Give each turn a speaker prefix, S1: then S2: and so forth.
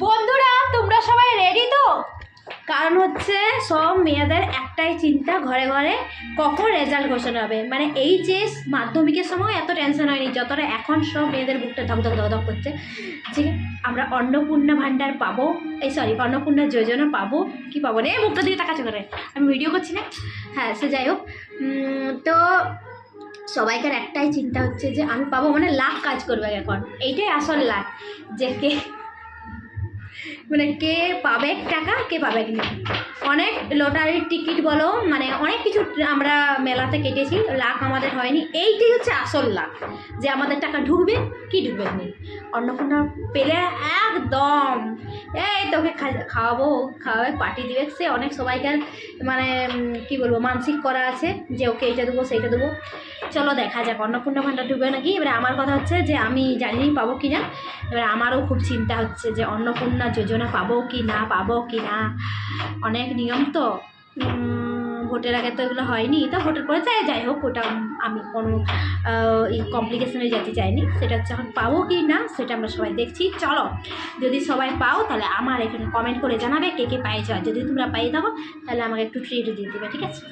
S1: বন্ধুরা তোমরা সবাই রেডি তো? কারণ হচ্ছে সব মেয়েদের একটাই চিন্তা, ঘরে ঘরে কখন রেজাল্ট ঘোষণা হবে। মানে এইচএস মাধ্যমিকের সময় এত টেনশন হয়নি যতটা এখন সব মেয়েদের বুকটা ধক ধক ধক ধক করছে যে আমরা অন্নপূর্ণা ভাণ্ডার পাবো, অন্নপূর্ণা যোজনা পাবো কি পাবো না। মুখটা দিকে তাকাচ্ছে করে, আমি ভিডিও করছি না। হ্যাঁ, সে যাই হোক। তো সবাইকার একটাই চিন্তা হচ্ছে যে আমি পাবো, মানে লাখ কাজ করবে এখন। এইটাই আসল লাখ, যে কে পাবে টাকা, কে পাবে না। অনেক লটারির টিকিট বলো, মানে অনেক কিছু আমরা মেলাতে কেটেছি, লাখ আমাদের হয়নি। এইটাই হচ্ছে আসল লাখ, যে আমাদের টাকা ঢুকবে কি ঢুকবে না। অন্নপূর্ণা পেলে একদম এই তোকে খাওয়াবে, পার্টি দিবে। সে অনেক সবাইকার মানে কি বলবো মানসিক করা আছে যে ওকে এইটা দেবো সেইটা দেবো। চলো দেখা যাক অন্নপূর্ণা ভাণ্ডার ঢুকবে নাকি। এবারে আমার কথা হচ্ছে যে আমি জানি পাবো কি না। এবার আমারও খুব চিন্তা হচ্ছে যে অন্নপূর্ণা যোজনা পাবো কি না, অনেক নিয়ম তো। ভোটের আগে তো এগুলো হয়নি, তো ভোটের পরে যাই হোক, ওটা আমি কোনো কমপ্লিকেশনে যেতে চাইনি। সেটা হচ্ছে এখন পাবো কি না সেটা আমরা সবাই দেখছি। চলো, যদি সবাই পাও তাহলে আমার এখানে কমেন্ট করে জানাবে কে কে পাইছো। আর যদি তোমরা পাই থাকো তাহলে আমাকে একটু ট্রিট দিয়ে দেবে, ঠিক আছে?